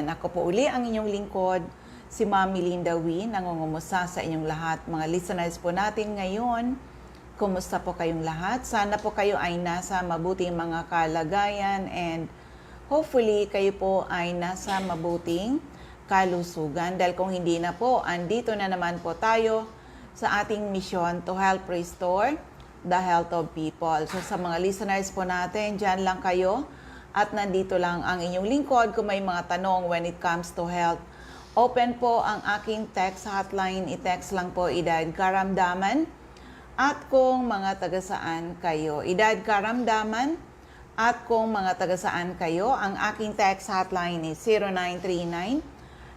Ayan, ako po uli ang inyong lingkod, si Ma'am Melinda Wee, nangungumusta sa inyong lahat. Mga listeners po natin ngayon, kumusta po kayong lahat? Sana po kayo ay nasa mabuting mga kalagayan and hopefully kayo po ay nasa mabuting kalusugan. Dahil kung hindi na po, andito na naman po tayo sa ating mission to help restore the health of people. So sa mga listeners po natin, dyan lang kayo. At nandito lang ang inyong lingkod kung may mga tanong when it comes to health. Open po ang aking text hotline. I-text lang po edad karamdaman. At kung mga taga-saan kayo. Edad karamdaman. At kung mga taga-saan kayo. Ang aking text hotline is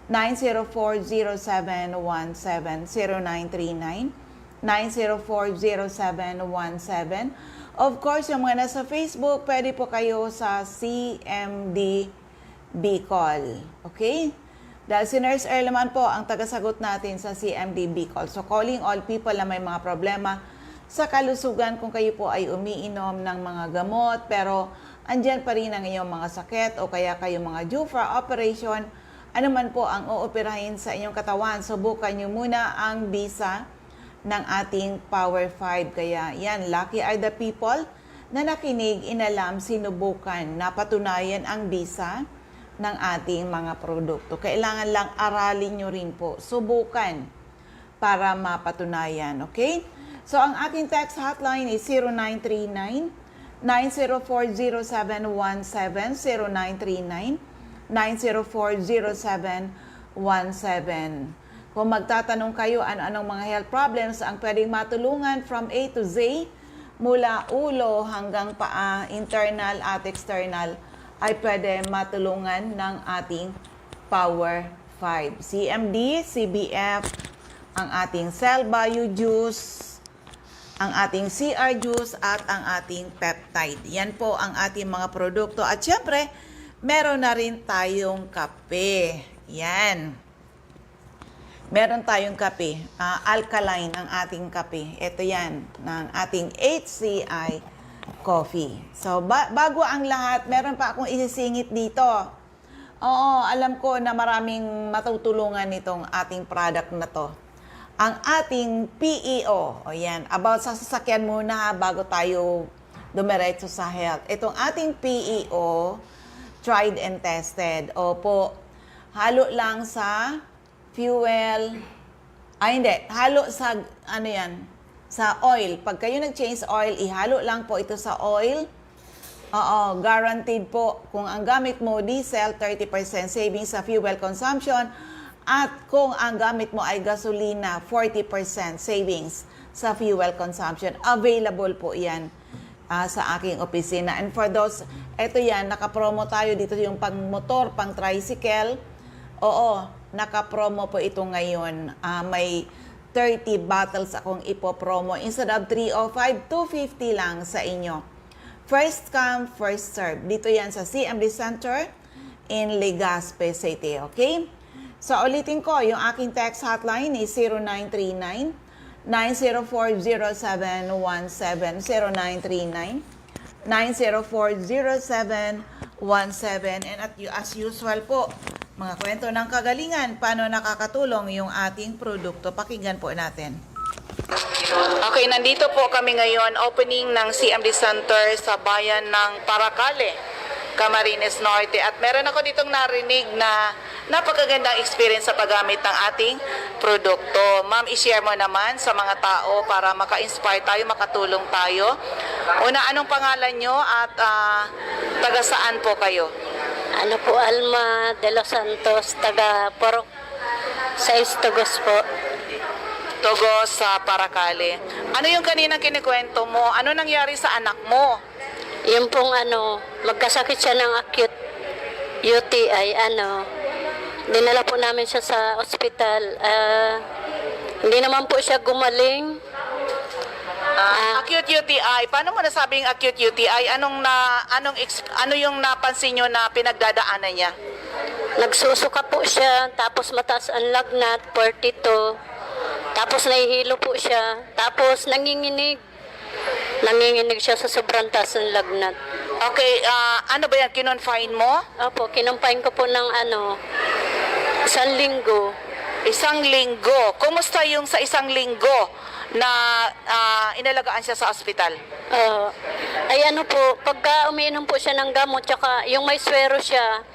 0939-904-0717. 0939-904-0717. Of course, yung mga nasa Facebook, pwede po kayo sa CMD Bicol. Okay? Dahil si Nurse Erleman po ang tagasagot natin sa CMD Bicol. So, calling all people na may mga problema sa kalusugan kung kayo po ay umiinom ng mga gamot, pero andyan pa rin ang iyong mga sakit o kaya kayo mga due for operation, ano man po ang uoperahin sa inyong katawan, subukan nyo muna ang bisa ng ating Power 5. Kaya yan, lucky are the people na nakinig, inalam, sinubukan, napatunayan ang bisa ng ating mga produkto. Kailangan lang aralin nyo rin po, subukan para mapatunayan. Okay? So, ang aking text hotline is 0939-904-0717, 0939-904-0717. Kung magtatanong kayo ano-anong mga health problems ang pwedeng matulungan from A to Z, mula ulo hanggang paa, internal at external, ay pwede matulungan ng ating Power 5. CMD, CBF, ang ating Cell Bio Juice, ang ating CR Juice, at ang ating peptide. Yan po ang ating mga produkto. At syempre, meron na rin tayong kape. Yan. Meron tayong kape, alkaline ang ating kape. Ito yan, ng ating HCI coffee. So, bago ang lahat, meron pa akong isisingit dito. Oo, alam ko na maraming matutulungan nitong ating product na to. Ang ating PEO, o yan, about sa sasakyan muna bago tayo dumiretso sa health. Itong ating PEO, tried and tested. Opo, halo lang sa fuel, hindi, halo sa, ano yan, sa oil. Pag kayo nag-change oil, ihalo lang po ito sa oil. Oo, guaranteed po. Kung ang gamit mo diesel, 30% savings sa fuel consumption. At kung ang gamit mo ay gasolina, 40% savings sa fuel consumption. Available po yan sa aking opisina. And for those, ito yan, nakapromo tayo dito yung pang motor, pang tricycle. Oo, naka-promo po ito ngayon. May 30 bottles akong ipo-promo. Instead of 305, 250 lang sa inyo. First come, first serve. Dito yan sa CMD Center in Legazpi City. Okay? So, ulitin ko, yung aking text hotline is 0939-904-0717. 0939-904-0717. And as usual po, mga kwento ng kagalingan, paano nakakatulong yung ating produkto. Pakinggan po natin. Okay, nandito po kami ngayon, opening ng CMD Center sa bayan ng Paracale, Camarines Norte. At meron ako ditong narinig na napakagandang experience sa paggamit ng ating produkto. Ma'am, i-share mo naman sa mga tao para maka-inspire tayo, makatulong tayo. Una, anong pangalan nyo at taga saan po kayo? Ano po, Alma de los Santos, taga Porok, sa Tugos po. Tugos sa Paracale. Ano yung kaninang kinikwento mo? Ano nangyari sa anak mo? Yung pong magkasakit siya ng acute UTI, dinala po namin siya sa ospital. Hindi naman po siya gumaling. Acute UTI. Paano mo nasabing acute UTI? Ano yung napansin nyo na pinagdadaanan niya? Nagsusuka po siya, tapos mataas ang lagnat, 42. Tapos nahihilo po siya, tapos nanginginig. Nanginginig siya sa sobrang taas ng lagnat. Okay, ano ba yan? Kinonfine mo? Opo, kinumpain ko po ng 1 linggo. Isang linggo. Kumusta yung sa isang linggo na inalagaan siya sa ospital? Ay ano po, pagka umiinom po siya ng gamot, tsaka yung may swero siya,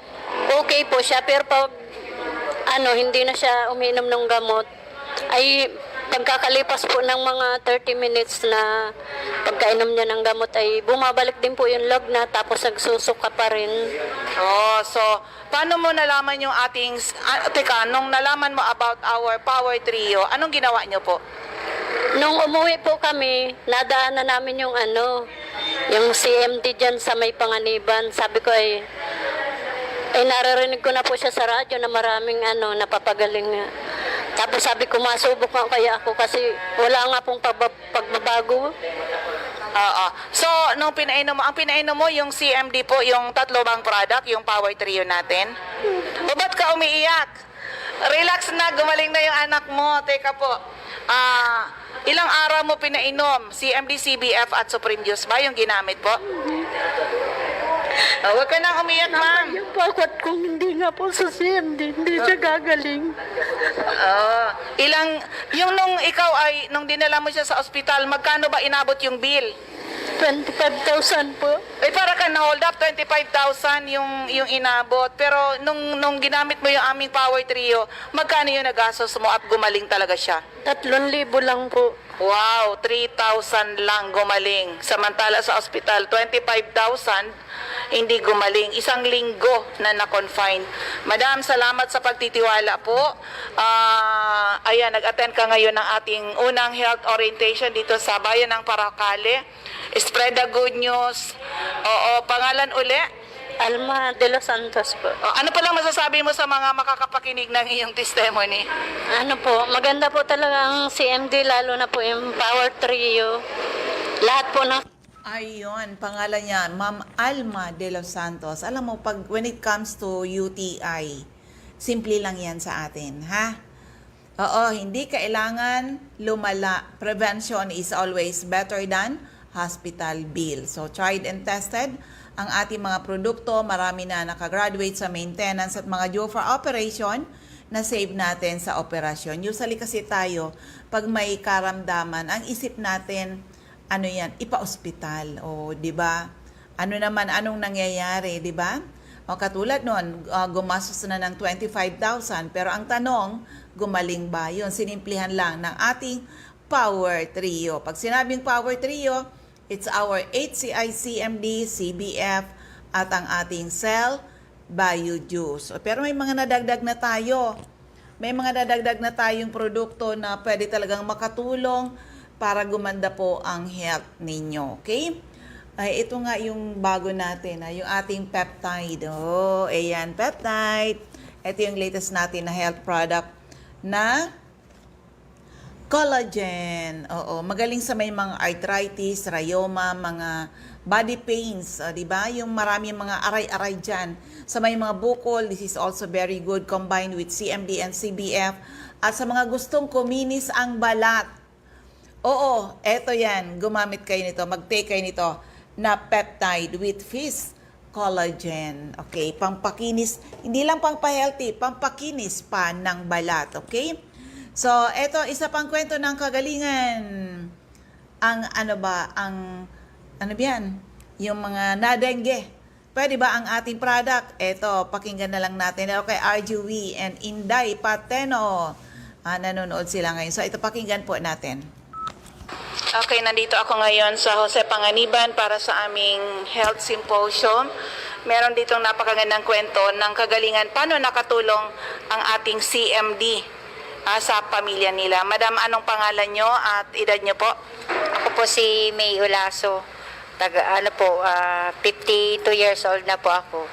okay po siya. Pero pag hindi na siya umiinom ng gamot, ay pagkakalipas po ng mga 30 minutes na pagkainom niya ng gamot ay bumabalik din po yung lagna, tapos nagsusuka pa rin. Oh, so paano mo nalaman yung ating teka, nung nalaman mo about our Power Trio, anong ginawa niyo po? Nung umuwi po kami, nadaanan namin yung yung CMD dyan sa may Panganiban. Sabi ko ay naririnig ko na po siya sa radyo na maraming napapagaling nga. Tapos sabi ko, masubok nga kaya ako kasi wala nga pong pagbabago. Oo. So, nung ang pinainom mo yung CMD po, yung tatlo bang product, yung Power Trio natin? O ba't ka umiiyak? Relax na, gumaling na yung anak mo. Teka po, ilang araw mo pinainom? CMD, CBF at Supreme Juice ba yung ginamit po? Huwag ka nang umiyak, ma'am. Yung pakot kung hindi nga po sa CMD, hindi siya gagaling. Nung ikaw nung dinala mo siya sa ospital, magkano ba inabot yung bill? 25,000 po. Para ka na-hold up, 25,000 yung inabot. Pero nung ginamit mo yung aming Power Trio, magkano yung nagastos mo at gumaling talaga siya? 3,000 lang po. Wow, 3,000 lang gumaling. Samantala sa ospital, 25,000 hindi gumaling. Isang linggo na na-confine. Madam, salamat sa pagtitiwala po. Ayan, nag-attend ka ngayon ng ating unang health orientation dito sa bayan ng Paracale. Spread the good news. Oo, pangalan uli? Alma de los Santos po. Ano pa lang masasabi mo sa mga makakapakinig ng iyong testimony? Maganda po talaga ang CMD, lalo na po yung Power Trio. Lahat po ng... Ayun, pangalan niya, Ma'am Alma de los Santos. Alam mo, when it comes to UTI, simple lang yan sa atin, ha? Oo, hindi kailangan lumala. Prevention is always better than hospital bill. So, tried and tested ang ating mga produkto. Marami na nakagraduate sa maintenance at mga due for operation na save natin sa operasyon. Usually kasi tayo, pag may karamdaman, ang isip natin, ipa-ospital. O, di ba? Anong nangyayari, di ba? O, katulad nun, gumastos na ng 25,000. Pero ang tanong, gumaling ba yun? Sinimplihan lang ng ating Power Trio. Pag sinabing Power Trio, it's our HCI, CMD, CBF, at ang ating Cell Bio Juice. Pero may mga nadagdag na tayo. May mga nadagdag na tayong produkto na pwede talagang makatulong para gumanda po ang health ninyo. Okay? Ito nga yung bago natin, yung ating peptide. Ayan, peptide. Ito yung latest natin na health product na collagen. Magaling sa may mga arthritis, rheuma, mga body pains, 'di ba? Yung marami mga aray-aray diyan. Sa may mga bukol, this is also very good combined with CMD and CBF. At sa mga gustong kuminis ang balat. Eto yan. Gumamit kayo nito, mag-take kayo nito na peptide with fish collagen. Okay, pampakinis, hindi lang pang-healthy, pampakinis pa ng balat. Okay? So, eto, isa pang kwento ng kagalingan. Yung mga nadengge. Pwede ba ang ating product? Eto, pakinggan na lang natin. Okay, RGV and Inday Pateno. Nanonood sila ngayon. So, ito pakinggan po natin. Okay, nandito ako ngayon sa Jose Panganiban para sa aming health symposium. Meron ditong napakagandang kwento ng kagalingan. Paano nakatulong ang ating CMD sa pamilya nila. Madam, anong pangalan nyo at edad nyo po? Ako po si May Ulaso. 52 years old na po ako.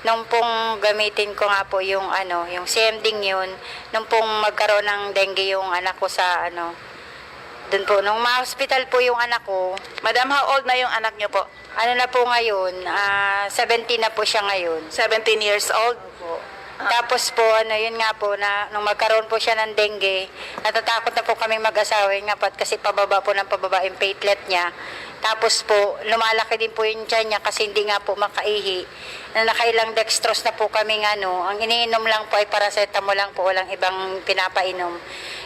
Nung pong gamitin ko nga po yung yung CMD yun, nung pong magkaroon ng dengue yung anak ko sa doon po, nung ma-hospital po yung anak ko. Madam, how old na yung anak nyo po? Na po ngayon, 17 na po siya ngayon. 17 years old? Po. Tapos po, yun nga po, na, nung magkaroon po siya ng dengue, natatakot na po kaming mag-asawa, yun nga po, kasi pababa po ng pababa yung platelet niya. Tapos po, lumalaki din po yung tiyan niya kasi hindi nga po makaihi. Na nakailang dextrose na po kaming ang iniinom lang po ay paracetamol lang po, walang ibang pinapainom.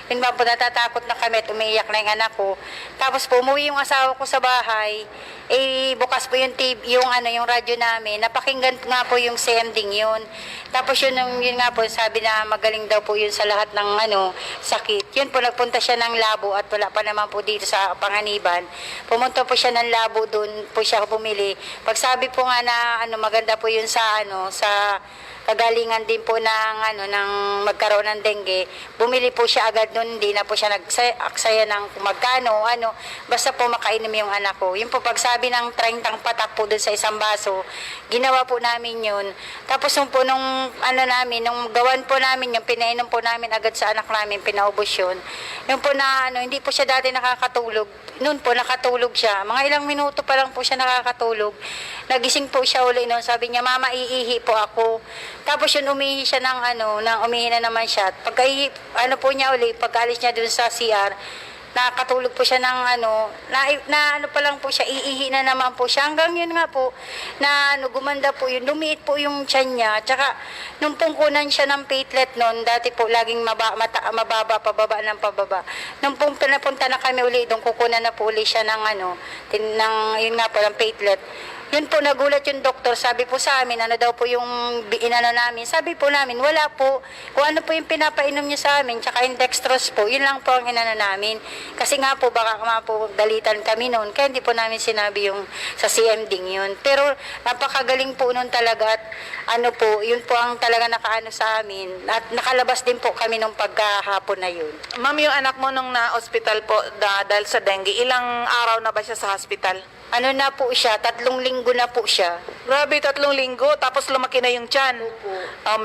Yun ba po, natatakot na kami at umiiyak na yung anak ko. Tapos po, umuwi yung asawa ko sa bahay, bukas po yung TV, yung radyo namin, napakinggan nga po yung sending yun. Tapos yun nga po, sabi na magaling daw po yun sa lahat ng sakit. Yun po, nagpunta siya ng labo at wala pa naman po dito sa Panganiban. Pumunta po siya ng labo, doon po siya bumili. Pagsabi po nga na maganda po yun sa sa kagalingan din po ng magkaroon ng dengue, bumili po siya agad noon, hindi na po siya nag-aksaya ng kung magkano, basta po makainom yung anak ko. Yung po pagsabi ng 30 patak po doon sa isang baso, ginawa po namin yun. Tapos nung po nung gawan po namin yung pinainom po namin agad sa anak namin, pinaubos yun. Yung po na hindi po siya dati nakakatulog, noon po nakatulog siya. Mga ilang minuto pa lang po siya nakakatulog. Nagising po siya uli noon. Sabi niya, "Mama, iihi po ako." Tapos yun, umihi siya umihi na naman siya. Pagkaihi, po niya uli, pagkaalis niya dun sa CR, nakatulog po siya pa lang po siya, iihi na naman po siya. Hanggang yun nga po, na gumanda po yun, lumiit po yung tiyan niya. Tsaka, nung pungkunan siya ng platelet noon, dati po laging mababa, pababa ng pababa. Nung pinapunta na kami uli, doon kukunan na po uli siya yun nga po, ng platelet. Yun po, nagulat yung doktor, sabi po sa amin, daw po yung namin. Sabi po namin, wala po. Kung ano po yung pinapainom niya sa amin, tsaka yung dextrose po, yun lang po ang namin. Kasi nga po, baka po dalitan kami noon, kaya hindi po namin sinabi yung sa CMD yun. Pero napakagaling po noon talaga at yun po ang talaga nakaano sa amin. At nakalabas din po kami nung pagkahapon na yun. Ma'am, yung anak mo nung na-hospital po dahil sa dengue, ilang araw na ba siya sa hospital? Na po siya, 3 linggo na po siya. Grabe, 3 linggo, tapos lumaki na yung tiyan. Opo.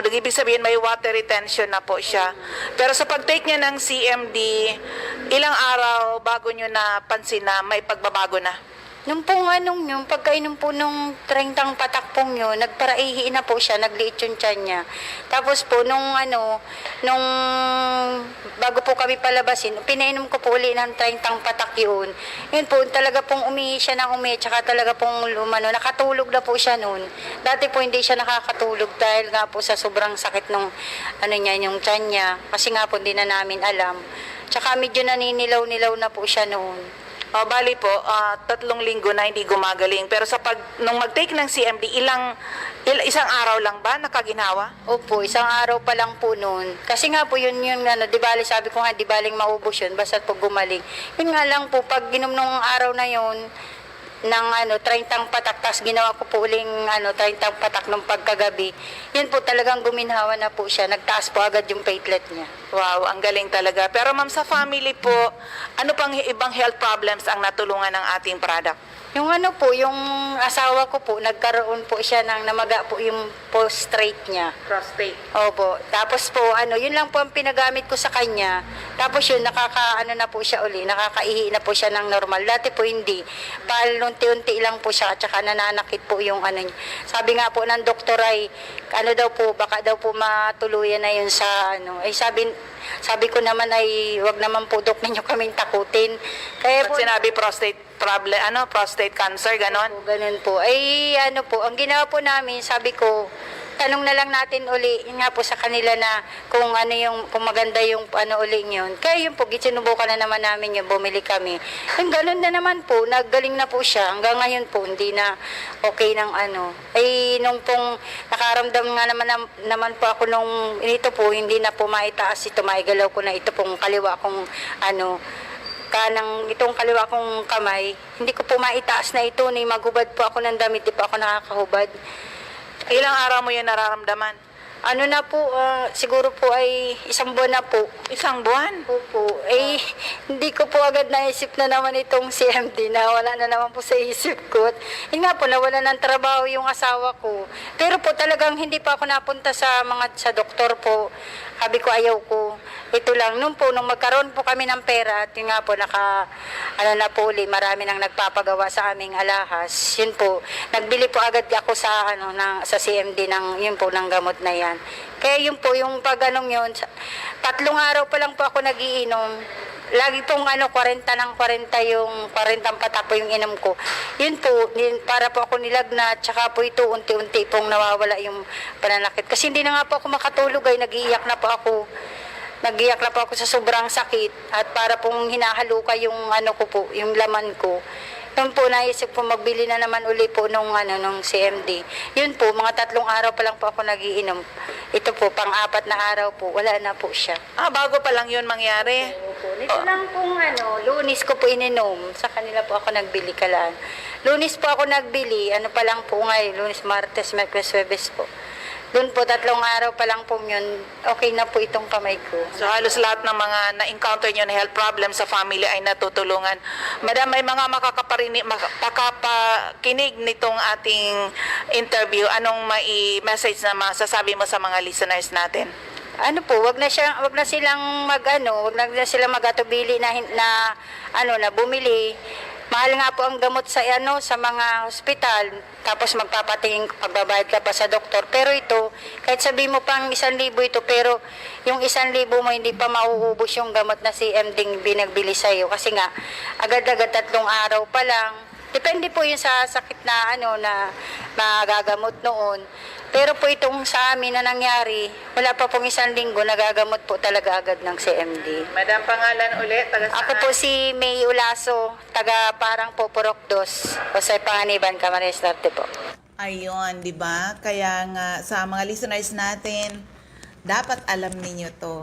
Ibig sabihin may water retention na po siya. Pero sa pag-take niya ng CMD, ilang araw bago nyo napansin na may pagbabago na? Nung pong yung pagkainom po nung 30 patak pong yun, nagparaihi na po siya, nagliit yung tiyan niya. Tapos po, nung bago po kami palabasin, pinainom ko po uli ng 30 patak yun. Yun po, talaga pong umihi siya ng tsaka talaga pong nakatulog na po siya noon. Dati po hindi siya nakakatulog dahil nga po sa sobrang sakit nung yung tiyan niya. Kasi nga po hindi na namin alam. Tsaka medyo naninilaw-nilaw na po siya noon. Bali po, 3 linggo na hindi gumagaling. Pero nung mag-take ng CMD, isang araw lang ba nakaginawa? Opo, isang araw pa lang po noon. Kasi nga po yun di bali sabi ko nga, di baling maubos yun, basta po gumaling. Yun nga lang po, pag ginom nung araw na yun, ng 30 patak, tas ginawa ko po uling 30 patak nung pagkagabi. Yun po talagang guminhawa na po siya. Nagtaas po agad yung platelet niya. Wow, ang galing talaga. Pero ma'am, sa family po, ano pang ibang health problems ang natulungan ng ating product? Yung yung asawa ko po, nagkaroon po siya ng namaga po yung prostate niya. Prostate. Opo. Tapos po, yun lang po ang pinagamit ko sa kanya. Tapos yun, na po siya uli, nakakaihi na po siya ng normal. Dati po hindi. Unti-unti lang po siya, at saka nananakit po yung niya. Sabi nga po ng doktor ay, daw po, baka daw po matuluyan na yun sa sabi ko naman ay, wag naman po dok ninyo kaming takutin. Kaya po, Sinabi prostate problem, prostate cancer, ganon? ganun po. Ay, po, ang ginawa po namin, sabi ko, tanong na lang natin uli, yun nga po sa kanila na kung kung maganda yung uli yun. Kaya yun po, sinubukan na naman namin yung bumili kami. Yung ganun na naman po, naggaling na po siya. Hanggang ngayon po, hindi na okay ng Ay, nung pong nakaramdam nga naman po ako nung, ito po, hindi na po maitaas ito, maigalaw ko na ito pong kaliwa kong itong kaliwa kong kamay, hindi ko po maitaas na ito, ni maghubad po ako ng damit, di po ako nakakahubad. Ilang araw mo yan nararamdaman? Na po, siguro po ay 1 buwan na po. 1 buwan? Opo. Eh, hindi ko po agad naisip na naman itong CMD na wala na naman po sa isip ko. Yun nga po, nawala ng trabaho yung asawa ko. Pero po talagang hindi pa ako napunta sa doktor po. Sabi ko, ayaw ko. ito lang, nung magkaroon po kami ng pera, at yun nga po, na po uli, marami nang nagpapagawa sa aming alahas, yun po, nagbili po agad ako sa, sa CMD yun po, ng gamot na yan. Kaya yun po, yung yun, 3 araw pa lang po ako nagiinom, lagi pong 40 ng 40 yung 40 pata po yung inom ko. Yun po, para po ako nilagnat, tsaka po ito unti-unti pong nawawala yung pananakit. Kasi hindi na nga po ako makatulog ay nagiiyak na po ako. Nagiiyak na po ako sa sobrang sakit at para pong hinahaluka yung ko po, yung laman ko. Yun po, naisip po magbili na naman uli po nung CMD. Yun po, mga 3 araw pa lang po ako nagiinom. Ito po, pang-4 na araw po, wala na po siya. Bago pa lang yun mangyari. Ito lang pong Lunes ko po ininom. Sa kanila po ako nagbili kalaan. Lunes po ako nagbili, pa lang po ngayon, Lunes, Martes, Miyerkules, Huwebes po. Doon po, 3 araw pa lang po yun, okay na po itong kamay ko. So halos lahat ng mga na-encounter nyo na health problem sa family ay natutulungan. Madam, may mga makakapakinig nitong ating interview. Anong message na masasabi mo sa mga listeners natin? Wag na silang wag na silang magatubili na bumili. Mahal nga po ang gamot sa mga ospital, tapos pagbabayad ka pa sa doktor. Pero ito, kahit sabi mo pang 1,000 ito, pero yung 1,000 mo hindi pa mauubos yung gamot na CMD binagbili sa'yo. Kasi nga, agad-agad 3 araw pa lang. Depende po yun sa sakit na na magagamot noon. Pero po itong sa amin na nangyari, wala pa pong 1 linggo, nagagamot po talaga agad ng CMD. Madam, pangalan ulit, taga saan? Ako po si May Ulaso, taga Parang Poporok 2, Jose Panganiban, Camarines Norte po. Ayun, di ba? Kaya nga sa mga listeners natin, dapat alam ninyo to.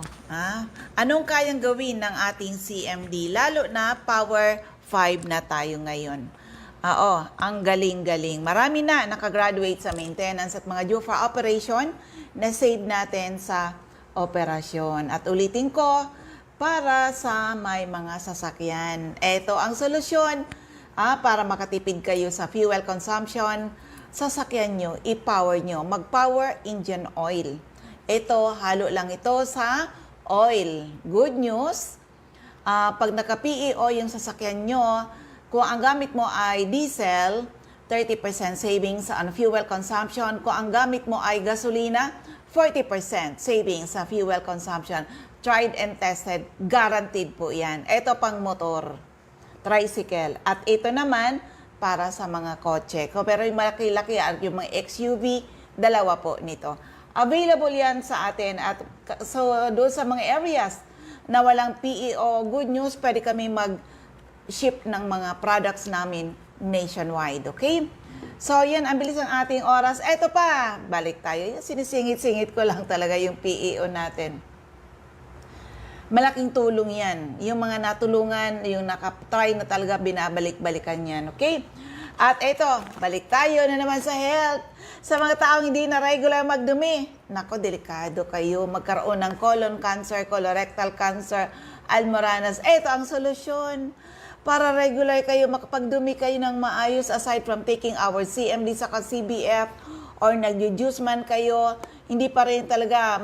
Anong kayang gawin ng ating CMD? Lalo na Power 5 na tayo ngayon. Ang galing-galing. Marami na nakagraduate sa maintenance at mga due for operation na save natin sa operasyon. At ulitin ko, para sa may mga sasakyan. Ito ang solusyon para makatipid kayo sa fuel consumption. Sasakyan nyo, i-power nyo. Mag-power engine oil. Ito, halo lang ito sa oil. Good news, pag naka-PEO yung sasakyan nyo, kung ang gamit mo ay diesel, 30% savings sa fuel consumption. Kung ang gamit mo ay gasolina, 40% savings sa fuel consumption. Tried and tested, guaranteed po yan. Ito pang motor, tricycle. At ito naman, para sa mga kotse. Pero yung malaki-laki, yung mga XUV, 2 po nito. Available yan sa atin. At so, doon sa mga areas na walang PEO, good news, pwede kami ship ng mga products namin nationwide, okay? So, yan, ang bilis ng ating oras. Eto pa, balik tayo. Sinisingit-singit ko lang talaga yung PEO natin. Malaking tulong yan. Yung mga natulungan, yung nakatry na talaga binabalik-balikan yan, okay? At eto, balik tayo na naman sa health. Sa mga taong hindi na regular magdumi, nako, delikado kayo magkaroon ng colon cancer, colorectal cancer, almoranas. Eto ang solusyon. Para regular kayo, makapagdumi kayo ng maayos aside from taking our CMD sa CBF or nag-juice man kayo, hindi pa rin talaga,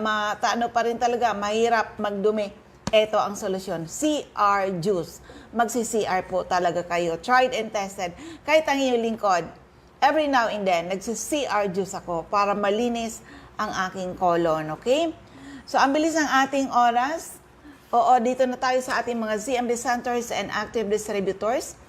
mahirap magdumi. Ito ang solusyon, CR Juice. Magsi-CR po talaga kayo. Tried and tested. Kahit ang inyong lingkod, every now and then, nagsi-CR Juice ako para malinis ang aking colon, okay? So, ang bilis ng ating oras. Oo, dito na tayo sa ating mga CMD centers and active distributors.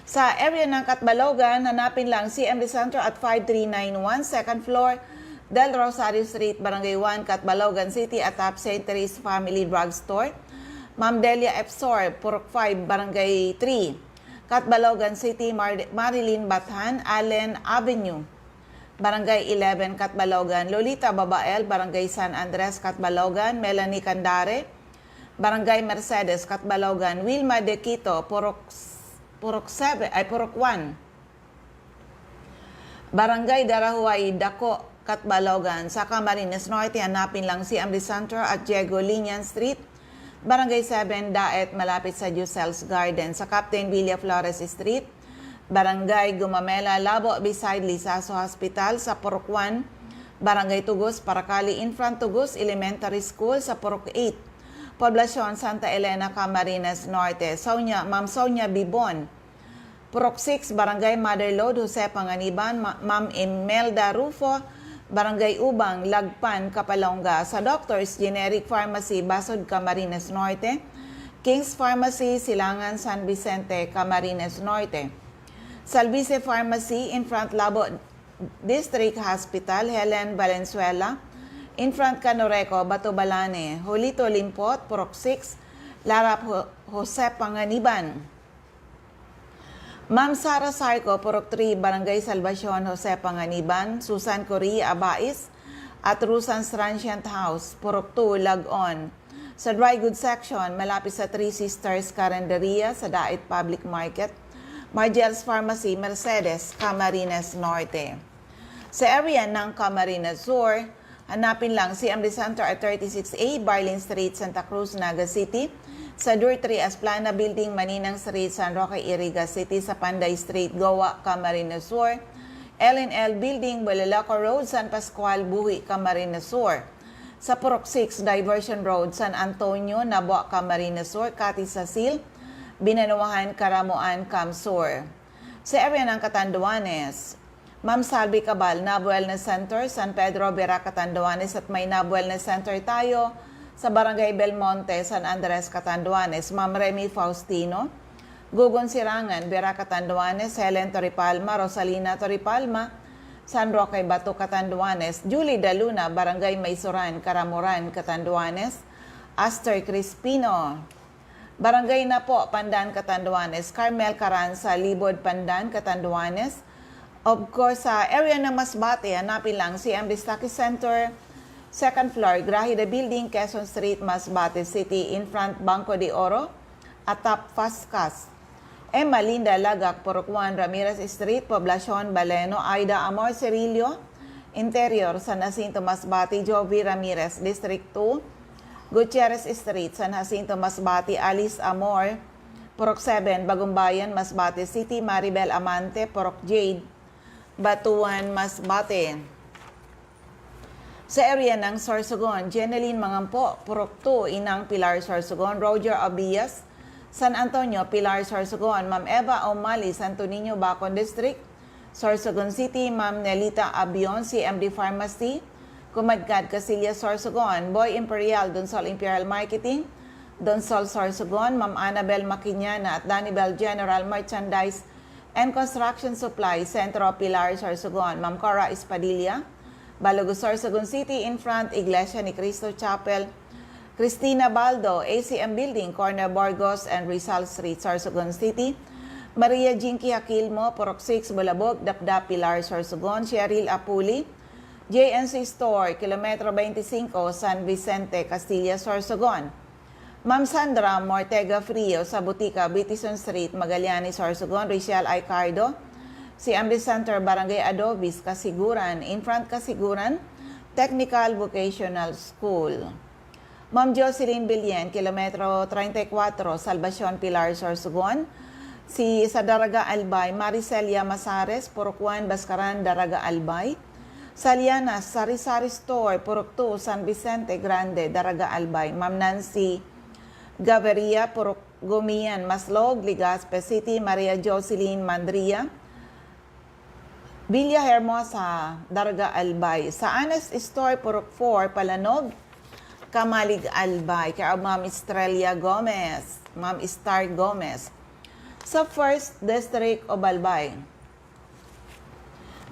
Sa area ng Catbalogan, hanapin lang CMD Center at 5391, second floor, Del Rosario Street, Barangay 1, Catbalogan City, at Top St. Therese Family Drugstore. Ma'am Delia Epsor, Purok 5, Barangay 3, Catbalogan City, Marilyn Bathan, Allen Avenue, Barangay 11, Catbalogan. Lolita Babael, Barangay San Andres, Catbalogan. Melanie Candare, Barangay Mercedes, Catbalogan. Wilma De Quito, Purok 1. Barangay Darahuay, Dako, Catbalogan. Sa Camarines Norte, hanapin lang si CMD Center at Diego Linian Street, Barangay 7, Daet, malapit sa Jusel's Garden. Sa Captain Villa Flores Street, Barangay Gumamela, Labo, beside Lisaso Hospital. Sa Purok 1, Barangay Tugos, Paracali, in front Tugos Elementary School. Sa Purok 8, Poblasyon Santa Elena, Camarines Norte. Ma'am Sonia Bibon. Purok 6, Barangay Mother Lode, Jose Panganiban. Ma'am Imelda Rufo, Barangay Ubang, Lagpan, Kapalonga. Sa Doctors Generic Pharmacy, Basod, Camarines Norte. King's Pharmacy, Silangan, San Vicente, Camarines Norte. Salvice Pharmacy, in front Labo District Hospital, Helen Valenzuela. In front Canoreco, Batubalane. Julito Limpot, Purok 6, Larap Jose Panganiban. Ma'am Sara Sarco, Purok 3, Barangay Salvacion, Jose Panganiban. Susan Correa Abais at Rusan's Transient House, Purok 2, Lagon. Sa Dry Goods Section, malapit sa Three Sisters Carinderia sa Dait Public Market. Margel's Pharmacy, Mercedes, Camarines Norte. Sa area ng Camarines Sur, hanapin lang si CMD Center at 36A, Barlin Street, Santa Cruz, Naga City. Sa Dur 3, Asplana Building, Maninang Street, San Roque, Iriga City. Sa Panday Street, Goa, Camarines Sur. L&L Building, Balalaco Road, San Pascual, Buhi, Camarines Sur. Sa Purok 6, Diversion Road, San Antonio, Nabua, Camarines Sur. Cati Sasil, Binanuahan, Karamuan, Camsur. Sa area ng Catanduanes, Ma'am Salvi Cabal, NAB Wellness Center, San Pedro, Vera, Catanduanes at may NAB Wellness Center tayo sa Barangay Belmonte, San Andres, Catanduanes. Ma'am Remy Faustino, Gugon Sirangan, Vera, Catanduanes, Helen Toripalma, Rosalina Toripalma, San Roque, Batu, Catanduanes. Julie Daluna, Barangay Maysuran, Karamuran, Catanduanes. Aster Crispino, Barangay na po, Pandan, Catanduanes. Carmel Caranza, Libod, Pandan, Catanduanes. Of course, sa area ng Masbate, hanapin lang si CMD Stocky Center, second floor, Grahida Building, Quezon Street, Masbate City, in front Banco de Oro, Atap Fascas. Emma Linda Lagak, Purok 1, Ramirez Street, Poblacion, Baleno, Aida Amor Cirillo, Interior, San Jacinto, Masbate, Jovi Ramirez, District 2, Gutierrez Street, San Jacinto, Masbate, Alice Amor, Purok 7, Bagumbayan, Masbate City, Maribel Amante, Purok Jade, Batuan, Masbate. Sa area ng Sorsogon, Jeneline Mangampo, Purok 2, Inang Pilar Sorsogon, Roger Abias, San Antonio, Pilar Sorsogon, Ma'am Eva O'Malley, Santo Niño, Bacon District, Sorsogon City, Ma'am Nelita Abion, CMD Pharmacy, Kumadkad, Casillas, Sorsogon, Boy Imperial, Donsol Imperial Marketing, Donsol Sorsogon, Ma'am Annabel Maquiñana at Danibel General Merchandise and Construction Supply, Centro Pilar, Sorsogon, Ma'am Cora Espadilla, Balogo, Sorsogon City, in front, Iglesia ni Cristo Chapel, Cristina Baldo, ACM Building, Corner Borgos and Rizal Street, Sorsogon City, Maria Jinky Aquilmo, Purok 6, Bulabog, Dapdap, Pilar, Sorsogon, Cheryl Apuli, JNC Store, Kilometro 25, San Vicente, Castilla, Sorsogon. Ma'am Sandra Mortega Frio sa Butika, Bitison Street, Magallanes, Sorsogon, Rachel Aicardo, CMD Center, Barangay Adobis, Kasiguran, in front Kasiguran, Technical Vocational School. Ma'am Jocelyn Billen, Kilometro 34, Salvacion, Pilar, Sorsogon. Sa Daraga Albay, Maricelia Masares, Purok 1, Baskaran, Daraga Albay. Salianas, Sari-Sari Store, Purok 2, San Vicente Grande, Daraga Albay. Ma'am Nancy Gaviria, Purok Gumian, Maslog, Legazpi City, Maria Jocelyn Mandria, Villa Hermosa, Daraga Albay. Sa Honest Store, Purok 4, Palanog, Kamalig Albay. Kaya Ma'am Estrella Gomez, Ma'am Star Gomez. Sa First District of Albay,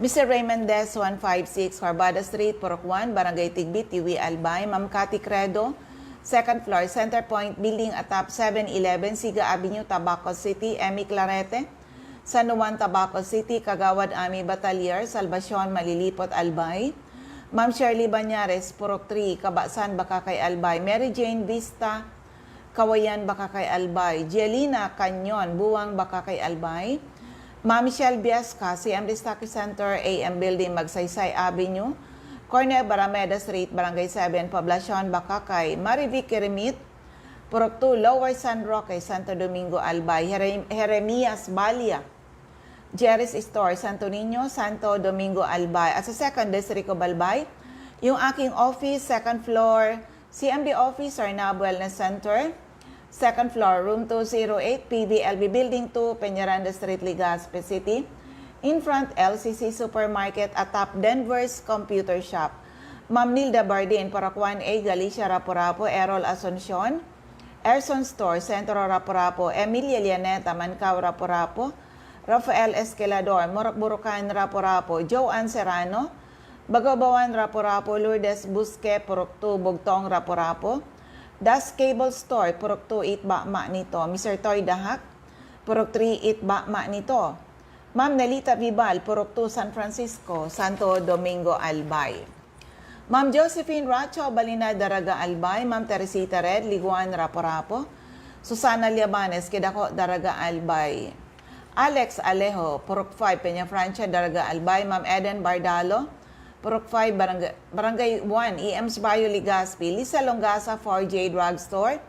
Mr. Raymond Des, 156, Carbada Street, Purok 1, Barangay Tigbit, Iwi Albay. Ma'am Cathy Credo, second floor, Center Point Building, Atap 711, Siga Avenue, Tabaco City. Emmy Clarete, San Juan, Tabaco City. Kagawad Ami Batalier, Salvacion, Malilipot, Albay. Ma'am Shirley Banyares, Purok 3, Kabasan, Bakakay, Albay. Mary Jane Vista, Kawayan, Bakakay, Albay. Jelina Canyon, Buwang, Bakakay, Albay. Ma'am Michelle Biasca, CMD Stocky Center, AM Building, Magsaysay Avenue, Corner Barameda Street, Barangay 7, Poblacion, Bakakay. Marivic Remit, Purok 2, Lower San Roque, Santo Domingo, Albay. Jeremias Balia, Jerry's Store, Santo Niño, Santo Domingo, Albay. At sa second district of Albay, yung aking office, second floor, CMD Office, Arnab Wellness Center, second floor, room 208, PBLB Building 2, Peñaranda Street, Legazpi City. In front, LCC Supermarket at top Denver's Computer Shop. Ma'am Nilda Bardin, Paracuan A, Galicia, Rapu-Rapu, Errol Asuncion, Erson Store, Centro Rapu-Rapu, Emilia Lianeta, Mancao, Rapu-Rapu, Rafael Esquelador, Burucan, Rapu-Rapu, Joanne Serrano, Bagabawan, Rapu-Rapu, Lourdes Busque, Purok 2, Bugtong, Rapu-Rapu, Das Cable Store, Purok 2, Itba, nito, Mr. Toy Dahak, Purok 3, Itba, nito, Ma'am Nelita Vibal, Purok 2, San Francisco, Santo Domingo, Albay. Ma'am Josephine Racho, Balina, Daraga, Albay. Ma'am Teresita Red, Liguan, Rapo-Rapo. Susana Liabanes, Kidako, Daraga, Albay. Alex Alejo, Purok 5, Peña Francia, Daraga, Albay. Ma'am Eden Bardalo, Purok 5, Barangay 1, EM's Bayo, Legazpi. Lisa Longasa, 4J Drugstore,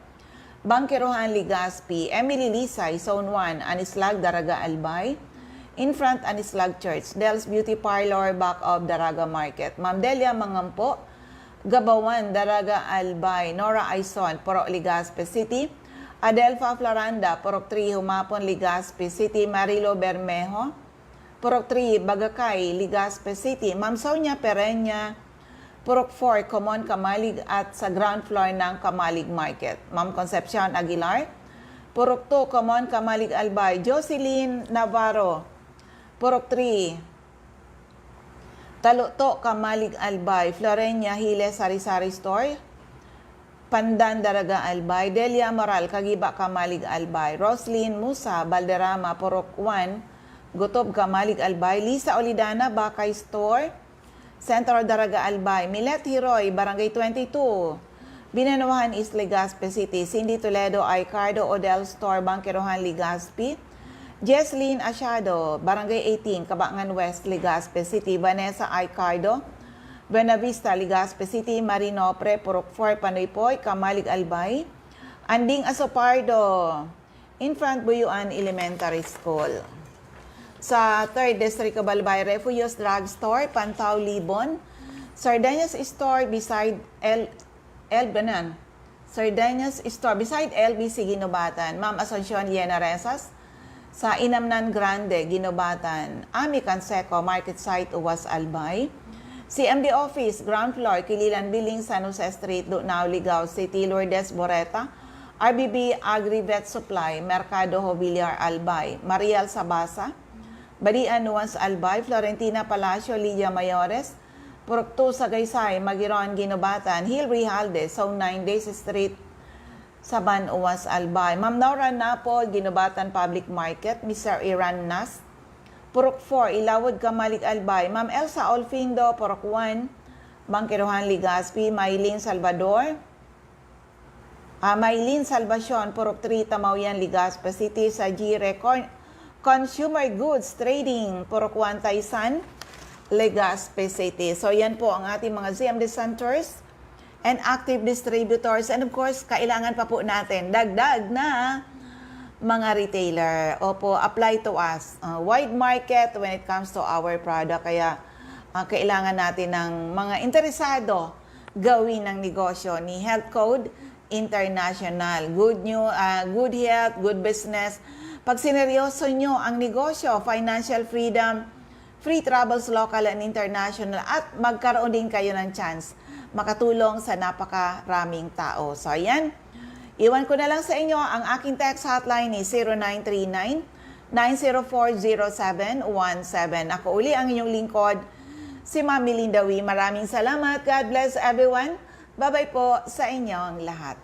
Bangkerohan, Legazpi. Emily Lisay, Zone 1, Anislag, Daraga, Albay. In front, Anislag Church, Del's Beauty Parlor, back of Daraga Market. Ma'am Delia Mangampo, Gabawan, Daraga, Albay. Nora Aison, Purok, Legazpi City. Adelfa Floranda, Purok 3, Humapon, Legazpi City. Marilo Bermejo, Purok 3, Bagakay, Legazpi City. Ma'am Sonia Pereña, Purok 4, Common, Kamalig at sa ground floor ng Kamalig Market. Ma'am Concepcion Aguilar, Purok 2, Common, Kamalig, Albay. Jocelyn Navarro, Purok 3, Taluto, Kamalig, Albay. Florenia Hiles, Sari-Sari Store, Pandan, Daraga, Albay. Delia Moral, Kagiba, Kamalig, Albay. Roslyn Musa, Balderrama, Purok 1, Gutob, Kamalig, Albay. Lisa Olidana, Bakay Store, Centro, Daraga, Albay. Milet Hiroy, Barangay 22, Binanuhan East, Legazpi City. Cindy Toledo, Icardo, Odell Store, Bangkerohan, Legazpi. Jesslyn Asiado, Barangay 18, Cabangan West, Legazpi City. Vanessa Icardo, Buenavista, Legazpi City. Marinopre, Purok 4, Panoypoy, Kamalig, Albay. Anding Asopardo, in front Buyuan Elementary School. Sa 3rd District of Albay, Refugios Drugstore, Pantao, Libon. Sardinas Store beside Sardinas Store beside LBC, Ginobatan. Ma'am Asuncion Liena Resas, sa Inamnan Grande, Ginobatan. Ami Canseco, Market Site, Uwas, Albay. CMD Office, ground floor, Kililan Billing, San Jose Street, Dunao, Ligao City. Lourdes Boreta, RBB Agri-Vet Supply, Mercado Hobiliar, Albay. Mariel Sabasa, Badian, Nuance, Albay. Florentina Palacio, Lidia Mayores, Purok 2, Sagaysay, Magiron, Ginobatan. Hill Rijalde, Zone 9, Daisy Street, Saban, Uwas, Albay. Ma'am Nora Napo, Ginobatan Public Market. Mr. Iran Nas, Purok 4, Ilawod, Kamalig, Albay. Ma'am Elsa Olfindo, Purok 1, Bangkerohan, Legazpi. Maylin Salvador, Maylin Salvacion, Purok 3, Tamauyan, Legazpi City. Sa Gire Consumer Goods Trading, Purok 1, Taysan, Legazpi City. So yan po ang ating mga CMD centers and active distributors. And of course, kailangan pa po natin dagdag na mga retailer. Opo, apply to us. Wide market when it comes to our product. Kaya kailangan natin ng mga interesado gawin ng negosyo ni Health Code International. Good health, good business. Pag sineryoso nyo ang negosyo, financial freedom, free travels local and international, at magkaroon din kayo ng chance makatulong sa napakaraming tao. So, ayan. Iwan ko na lang sa inyo, ang aking text hotline is 0939-9040717. Ako uli ang inyong lingkod, si Ma'am Melinda Wee. Maraming salamat. God bless everyone. Bye-bye po sa inyong lahat.